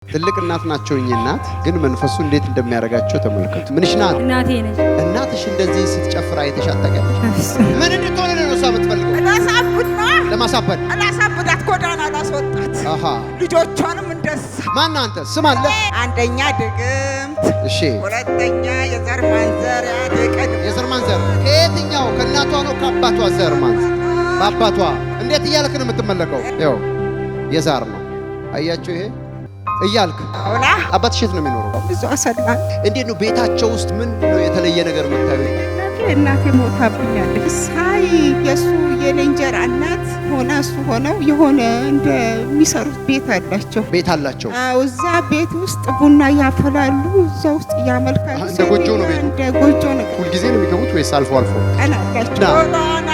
ትልቅ እናት ናቸው እኚህ እናት ግን መንፈሱ እንዴት እንደሚያረጋቸው ተመልከቱ። ምንሽ ናት? እናቴ ነች። እናትሽ እንደዚህ ስትጨፍር አይተሻት ታውቂያለሽ? ምን እንድትሆን ነው እሷ የምትፈልገው? ለማሳበድ አላሳብዳት፣ ጎዳና ላስወጣት። ልጆቿንም እንደዛ። ማን አንተ? ስም አለ? አንደኛ ድግምት፣ እሺ፣ ሁለተኛ የዘር ማንዘር ያደቀድ። የዘር ማንዘር ከየትኛው? ከእናቷ ነው ከአባቷ? ዘር ማንዘር በአባቷ። እንዴት እያልክ ነው የምትመለከው? ይኸው የዛር ነው። አያችሁ ይሄ እያልክ አውላ አባትሽ የት ነው የሚኖረው? ብዙ አሰላል። እንዴት ነው ቤታቸው ውስጥ ምን ነው የተለየ ነገር የምታዩ? እናቴ ሞታብኛለች። ሳይ የሱ የኔንጀራ እናት ሆነ እሱ ሆነው የሆነ እንደሚሰሩት ቤት አላቸው። ቤት አላቸው። እዛ ቤት ውስጥ ቡና ያፈላሉ። እዛ ውስጥ ያመልካሉ። እንደ ጎጆ ነው ቤቱ። እንደ ጎጆ ነው። ሁልጊዜ ነው የሚገቡት ወይስ አልፎ አልፎ? ቀን አላቸው።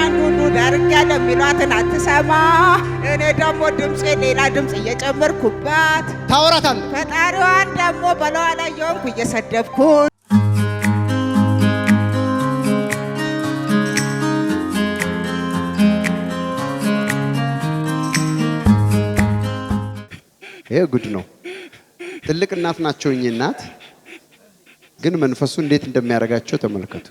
አንዱ ዳርጋ ለሚሏትን አትሰማ። እኔ ደግሞ ድምጼ ሌላ ድምጽ እየጨመርኩባት ታወራታለህ። ፈጣሪዋን ደግሞ በለዋ ላይ የሆንኩ እየሰደብኩ ይሄ ጉድ ነው። ትልቅ እናት ናቸው እኚህ እናት ግን መንፈሱ እንዴት እንደሚያረጋቸው ተመልከቱ።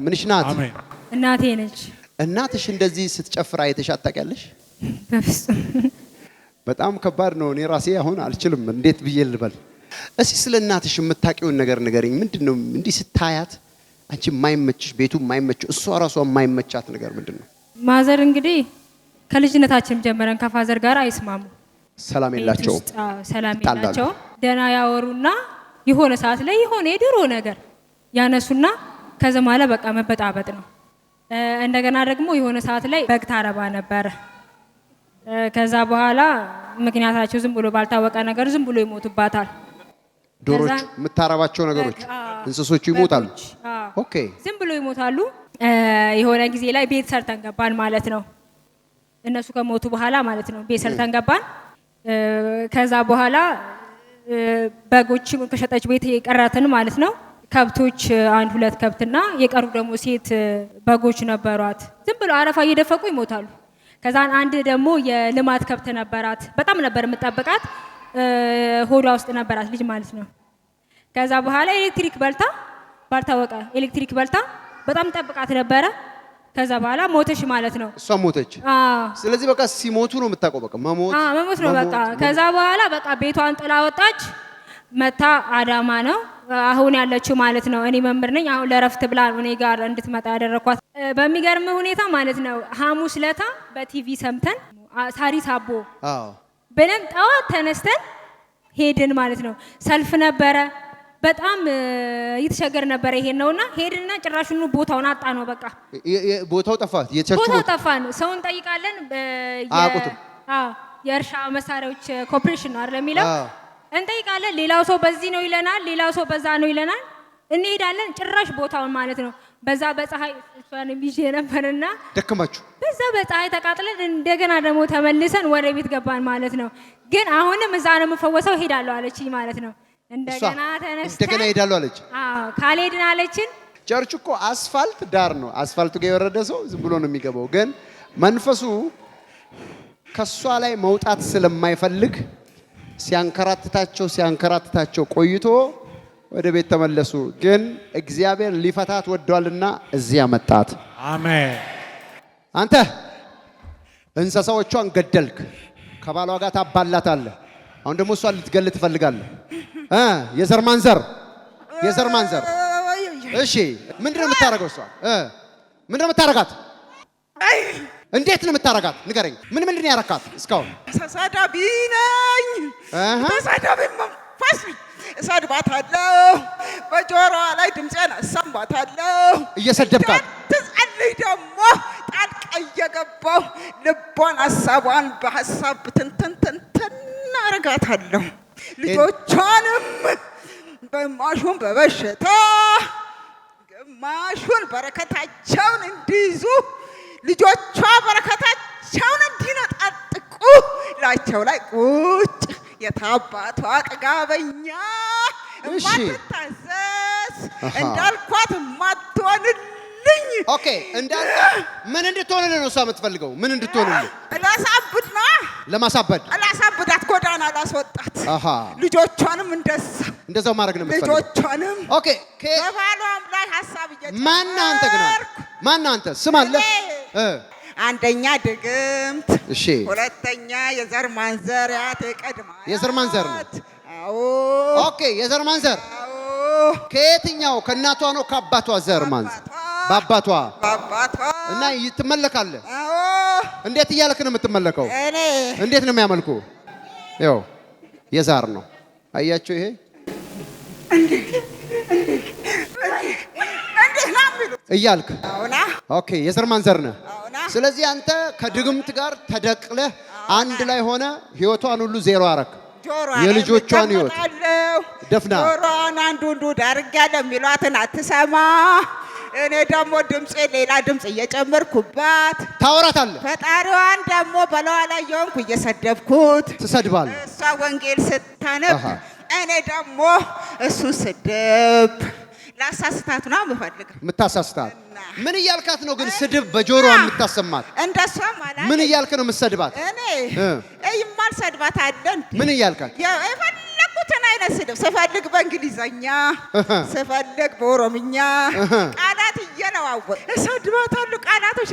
ምንሽ ናት? አሜን። እናቴ ነች። እናትሽ እንደዚህ ስትጨፍር አይተሻት ታውቂያለሽ? በፍጹም በጣም ከባድ ነው። እኔ ራሴ አሁን አልችልም። እንዴት ብዬ ልበል? እስኪ ስለ እናትሽ የምታውቂውን ነገር ንገረኝ። ምንድነው እንዲህ ስታያት አንቺ የማይመችሽ፣ ቤቱ የማይመች፣ እሷ ራሷ የማይመቻት ነገር ምንድነው? ማዘር እንግዲህ ከልጅነታችን ጀምረን ከፋዘር ጋር አይስማሙ። ሰላም የላቸው። ሰላም የላቸው። ደና ያወሩና የሆነ ሰዓት ላይ የሆነ የድሮ ነገር ያነሱና ከዛ ማለ በቃ መበጣበጥ ነው። እንደገና ደግሞ የሆነ ሰዓት ላይ በግ ታረባ ነበር። ከዛ በኋላ ምክንያታቸው ዝም ብሎ ባልታወቀ ነገር ዝም ብሎ ይሞቱባታል። ዶሮች የምታረባቸው ነገሮች እንስሶቹ ይሞታሉ። ኦኬ፣ ዝም ብሎ ይሞታሉ። የሆነ ጊዜ ላይ ቤት ሰርተን ገባን ማለት ነው። እነሱ ከሞቱ በኋላ ማለት ነው ቤት ሰርተን ገባን። ከዛ በኋላ በጎች ከሸጠች ቤት የቀራትን ማለት ነው ከብቶች አንድ ሁለት ከብትና የቀሩ ደግሞ ሴት በጎች ነበሯት። ዝም ብሎ አረፋ እየደፈቁ ይሞታሉ። ከዛ አንድ ደግሞ የልማት ከብት ነበራት። በጣም ነበር የምጠብቃት። ሆዷ ውስጥ ነበራት ልጅ ማለት ነው። ከዛ በኋላ ኤሌክትሪክ በልታ ባልታወቀ ኤሌክትሪክ በልታ በጣም ጠብቃት ነበረ። ከዛ በኋላ ሞተች ማለት ነው። እሷ ሞተች። ስለዚህ በቃ ሲሞቱ ነው የምታውቀው። በቃ መሞት ነው በቃ። ከዛ በኋላ በቃ ቤቷን ጥላ ወጣች። መታ አዳማ ነው አሁን ያለችው ማለት ነው። እኔ መምህር ነኝ። አሁን ለረፍት ብላ እኔ ጋር እንድትመጣ ያደረኳት በሚገርም ሁኔታ ማለት ነው። ሐሙስ ለታ በቲቪ ሰምተን ሳሪስ አቦ ብለን ጠዋት ተነስተን ሄድን ማለት ነው። ሰልፍ ነበረ። በጣም እየተቸገር ነበረ። ይሄን ነውና ሄድንና ጭራሹኑ ቦታውን አጣ ነው በቃ። ቦታው ጠፋ። ቦታው ጠፋ ነው። ሰው እንጠይቃለን። የእርሻ መሳሪያዎች ኮርፖሬሽን ነው አይደል የሚለው። እንጠይቃለን። ሌላው ሰው በዚህ ነው ይለናል፣ ሌላው ሰው በዛ ነው ይለናል። እንሄዳለን ጭራሽ ቦታውን ማለት ነው። በዛ በፀሐይ እሷን ይዤ ነበርና ደከማችሁ። በዛ በፀሐይ ተቃጥለን እንደገና ደግሞ ተመልሰን ወደ ቤት ገባን ማለት ነው። ግን አሁንም እዛ ነው የምፈወሰው ሄዳለሁ አለችኝ ማለት ነው። እንደገና ተነስተን እንደገና ሄዳለሁ አለች። ካልሄድን አለችን። ቸርች እኮ አስፋልት ዳር ነው። አስፋልቱ ጋር የወረደ ሰው ዝም ብሎ ነው የሚገባው። ግን መንፈሱ ከሷ ላይ መውጣት ስለማይፈልግ ሲያንከራትታቸው ቆይቶ ወደ ቤት ተመለሱ። ግን እግዚአብሔር ሊፈታት ወዷልና እዚያ መጣት። አሜን። አንተ እንስሳዎቿን ገደልክ፣ ከባሏ ጋር ታባላታለህ። አሁን ደግሞ እሷን ልትገል ትፈልጋለህ። የዘር ማንዘር እሺ፣ ምንድነው የምታረገው? እሷ ምንድነው የምታረጋት? እንዴት ነው የምታረጋት? ንገረኝ። ምንድን ነው ያረካት እስካሁን? ተሳዳቢ ነኝ። ተሳዳቢ መንፈስ እሰድባታለሁ። በጆሮዋ ላይ ድምጼን አሰማታለሁ። እየሰደብካት ትጸልይ ደግሞ ጣልቃ እየገባሁ ልቧን ሀሳቧን በሀሳብ ትንትን አረጋታለሁ። ልጆቿንም ግማሹን በበሽታ ግማሹን በረከታቸውን እንዲይዙ ልጆቿ በረከታቸውን እንዲነጣጥቁ ላቸው ላይ ቁጭ የታባቷ ጥጋበኛ እማትታዘዝ እንዳልኳት ማትሆንልኝ። ኦኬ እንዳልኳ ምን እንድትሆንልህ ነው እሷ የምትፈልገው? ምን እንድትሆንልህ? ላሳብድ ነው። ለማሳበድ ላሳብዳት ጎዳና ላስወጣት አሃ ልጆቿንም እንደዛው ማድረግ ነው የምትፈልገው ልጆቿንም ኦኬ በባሏም ላይ ሐሳብ እየጨመርኩ ማን አንተ ስም አለ አንደኛ ድግምት እሺ ሁለተኛ የዘር ማንዘሪያት የቀድማት የዘር ማንዘር ነው አዎ ኦኬ የዘር ማንዘር ከየትኛው ከእናቷ ነው ከአባቷ ዘር ማንዘር በአባቷ እና ትመለካለህ አዎ እንዴት እያልክ ነው የምትመለከው እኔ እንዴት ነው የሚያመልኩ ያው የዛር ነው አያችሁ ይሄ እንዴ እያልክ ኦኬ የዘር ማንዘር ነህ ስለዚህ አንተ ከድግምት ጋር ተደቅለህ አንድ ላይ ሆነ ህይወቷን ሁሉ ዜሮ አረክ የልጆቿን ህይወት ደፍና ጆሮዋን አንዱ ዳርጋ ለሚሏትን አትሰማ እኔ ደግሞ ድምጼ ሌላ ድምጽ እየጨመርኩባት ታወራታለህ ፈጣሪዋን ደግሞ በለዋ ላይ የሆንኩ እየሰደብኩት ትሰድባለህ እሷ ወንጌል ስታነብ እኔ ደግሞ እሱ ስድብ ላሳስታት ነው የምታሳስታት ምን እያልካት ነው ግን ስድብ በጆሮዋ የምታሰማት እንደሷ ማለት ምን እያልክ ነው የምትሰድባት እኔ እይማል ሰድባት አለን ምን እያልካት የፈለኩትን አይነት ስድብ ስፈልግ በእንግሊዘኛ ስፈልግ በኦሮምኛ ቃላት እየለዋወጥ እሰድባታለሁ ቃላቶች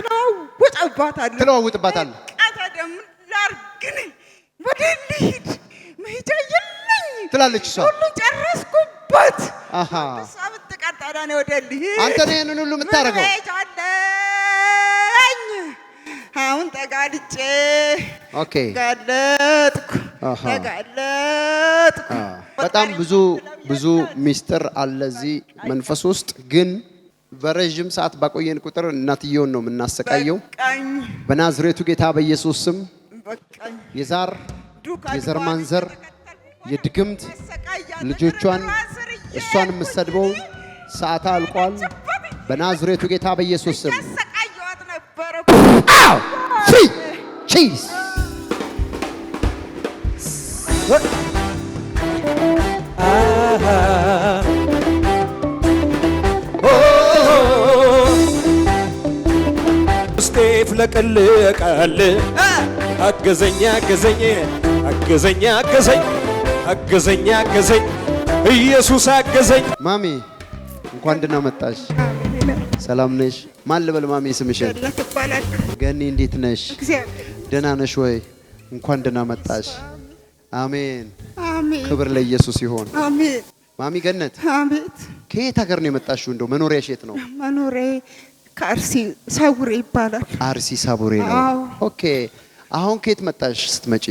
ትለዋውጥባታለህ ቀተደም ላርግን ወደ ልሂድ መሄጃ የለኝ ትላለች እሷ ሁሉ ጨረስኩበት አሃ እሷ ብትቀጣላ ነው ወደ ልሂድ አንተ ነህ ይሄንን ሁሉ የምታረገው አሁን ተጋልጬ ኦኬ ተጋለጥኩ በጣም ብዙ ሚስጥር አለ እዚህ መንፈስ ውስጥ ግን በረጅም ሰዓት ባቆየን ቁጥር እናትየውን ነው የምናሰቃየው በናዝሬቱ ጌታ በኢየሱስ ስም የዘር ማንዘር የድግምት ልጆቿን እሷን የምትሰድበው ሰዓት አልቋል በናዝሬቱ ጌታ በኢየሱስ ስም ቺስ ስቴፍ ለቀለቀል አገዘኛ ኢየሱስ አገዘኝ ማሚ እንኳን ደህና መጣሽ ሰላም ነሽ ማን ልበል ማሚ ስምሽን ገኒ እንዴት ነሽ ደህና ነሽ ወይ እንኳን ደህና መጣሽ አሜን ክብር ለኢየሱስ ይሁን አሜን ማሚ ገነት አሜን ከየት ሀገር ነው የመጣሽው እንደው መኖሪያሽ የት ነው መኖሪያ ከአርሲ ሳቡሬ ይባላል አርሲ ሳቡሬ ነው ኦኬ አሁን ከየት መጣሽ ስትመጪ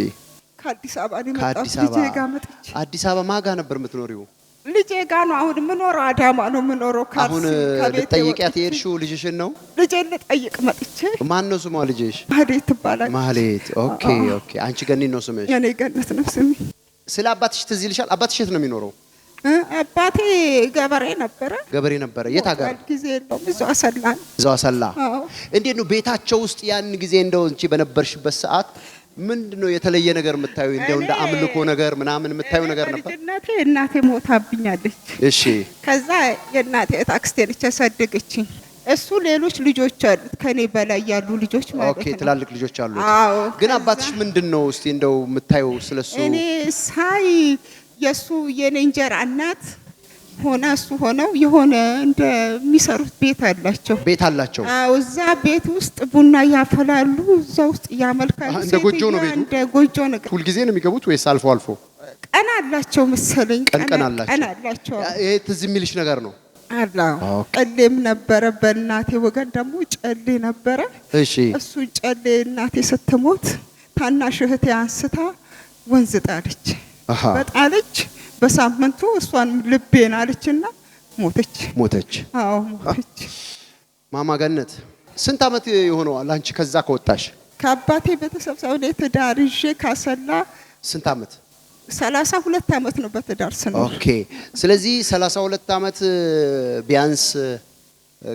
ከአዲስ አበባ ነው የመጣሁት ልጄ ጋር መጥቼ አዲስ አበባ ማጋ ነበር የምትኖሪው ልጄ ጋር ነው አሁን የምኖረው አዳማ ነው የምኖረው ከአርሲ አሁን ልጠይቂያት የሄድሽው ልጅሽን ነው ልጄን ልጠይቅ መጥቼ ማን ነው ስሟ ልጅሽ ማህሌት ትባላለች ማህሌት ኦኬ አንቺ ገኒ ነው ስምሽ የኔ ገነት ነው ስሜ ስለ አባትሽ ትዝ ይልሻል አባትሽ የት ነው የሚኖረው አባቴ ገበሬ ነበረ የት ሀገር ጊዜ ነው እዛው አሰላ እንዴት ነው ቤታቸው ውስጥ ያን ጊዜ እንደው እንቺ በነበርሽበት ሰዓት ምንድነው የተለየ ነገር የምታዩ እንደው እንደ አምልኮ ነገር ምናምን የምታዩ ነገር ነበር እናቴ ሞታብኛለች እሺ ከዛ የእናቴ ታክስቴ ልጅ ያሳደገችኝ እሱ ሌሎች ልጆች አሉት ከኔ በላይ ያሉ ልጆች ማለት ነው ኦኬ ትላልቅ ልጆች አሉት ግን አባትሽ ምንድነው እስቲ እንደው የምታዩ ስለሱ እኔ ሳይ የሱ የኔ እንጀራ እናት ሆነ እሱ ሆነው የሆነ እንደሚሰሩት ቤት አላቸው እዛ ቤት ውስጥ ቡና ያፈላሉ እዛ ውስጥ ያመልካሉ እንደ ጎጆ ነው ቤቱ እንደ ጎጆ ነገር ሁሉ ጊዜ ነው የሚገቡት ወይስ አልፎ ቀን አላቸው መሰለኝ ቀን አላቸው ይሄ ትዝ የሚልሽ ነገር ነው ጨሌም ነበረ በእናቴ ወገን ደግሞ ጨሌ ነበረ እሱ ጨሌ እናቴ ስትሞት ታናሽ እህቴ አንስታ ወንዝ ጣለች በጣለች በሳምንቱ እሷን ልቤን አለችና ሞተች ማማ ገነት ስንት አመት ይሆነዋል አንቺ ከዛ ከወጣሽ ከአባቴ ቤተሰብ ሰው ላይ ትዳር ይዤ ካሰላ ስንት አመት 32 አመት ነው በትዳር ስንኖር ኦኬ ስለዚህ 32 አመት ቢያንስ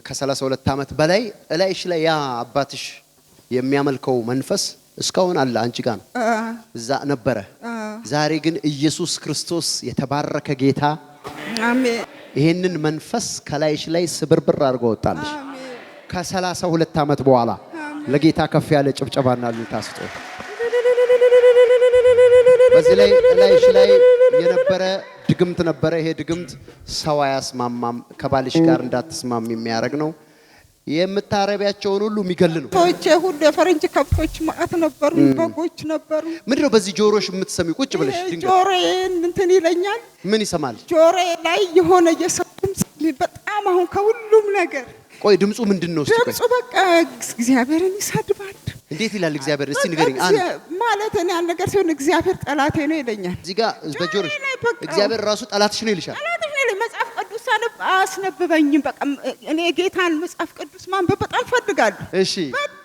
ከ32 አመት በላይ እላይሽ ላይ ያ አባትሽ የሚያመልከው መንፈስ እስካሁን አለ አንቺ ጋር ነው እዛ ነበረ ዛሬ ግን ኢየሱስ ክርስቶስ የተባረከ ጌታ አሜን ይሄንን መንፈስ ከላይሽ ላይ ስብርብር አድርጎ ወጣልሽ ከ32 አመት በኋላ ለጌታ ከፍ ያለ ጭብጨባና ልልታ ስጡ በዚህ ላይ ላይሽ ላይ የነበረ ድግምት ነበረ። ይሄ ድግምት ሰው አያስማማም፣ ከባልሽ ጋር እንዳትስማም የሚያደርግ ነው። የምታረቢያቸውን ሁሉ የሚገል ነው። ቶቼ ሁሉ የፈረንጅ ከብቶች ማአት ነበሩ፣ በጎች ነበሩ። ምንድነው በዚህ ጆሮሽ የምትሰሚው? ቁጭ ብለሽ ድንገት ጆሮዬ እንትን ይለኛል። ምን ይሰማል? ጆሮዬ ላይ የሆነ የሰውም በጣም አሁን ከሁሉም ነገር። ቆይ ድምፁ ምንድነው? ድምፁ በቃ እግዚአብሔርን ይሰድባል። እንዴት ይላል እግዚአብሔር? እስቲ ንገሪኝ። ማለት እኔ ያን ነገር ሲሆን እግዚአብሔር ጠላቴ ነው ይለኛል። እዚህ ጋር በጆሮሽ እግዚአብሔር ራሱ ጠላትሽ ነው ይልሻል። መጽሐፍ ቅዱስ አስነብበኝም። በቃ እኔ ጌታን መጽሐፍ ቅዱስ ማንበብ በጣም ፈልጋለሁ። እሺ፣ በጣም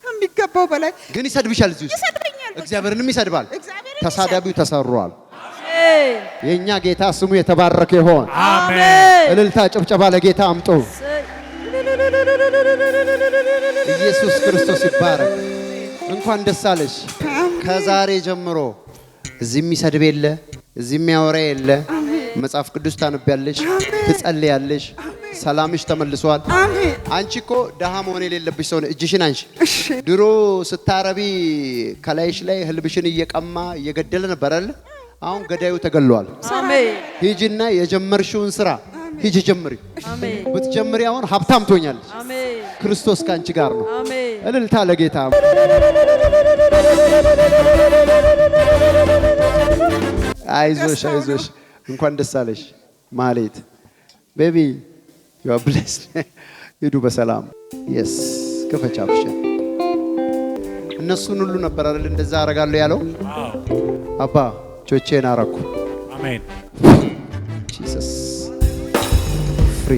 ከሚገባው በላይ ግን ይሰድብሻል። እዚህ ውስጥ ይሰድበኛል፣ እግዚአብሔርንም ይሰድባል። ተሳዳቢው ተሰሯል። የኛ ጌታ ስሙ የተባረከ ይሆን። አሜን። እልልታ ጭብጨባ ለጌታ አምጡ። ኢየሱስ ክርስቶስ ይባረክ። እንኳን ደስ አለሽ። ከዛሬ ጀምሮ እዚህ የሚሰድብ የለ፣ እዚህ የሚያወራ የለ። መጽሐፍ ቅዱስ ታነቢያለሽ፣ ትጸልያለሽ፣ ሰላምሽ ተመልሷል። አንቺ እኮ ደሃ መሆን የሌለብሽ ሰው ነሽ። እጅሽን አንቺ። ድሮ ስታረቢ ከላይሽ ላይ ህልብሽን እየቀማ እየገደለ ነበር አይደል? አሁን ገዳዩ ተገሏል። አሜን። ሂጂና የጀመርሽውን ስራ ሂጂ ጀምሪ። አሜን። ብትጀምሪ አሁን ሀብታም ትሆኛለሽ። አሜን። ክርስቶስ ካንቺ ጋር ነው። አሜን። እልልታ ለጌታ። አይዞሽ አይዞሽ። እንኳን ደስ አለሽ ማሌት ቤቢ ዩ አር ብሌስድ። ሂዱ በሰላም። የስ ከፈቻብሽ እነሱን ሁሉ ነበር አይደል እንደዛ አረጋለሁ ያለው። አባ ቾቼን አረኩ። አሜን። ጂሰስ ፍሪ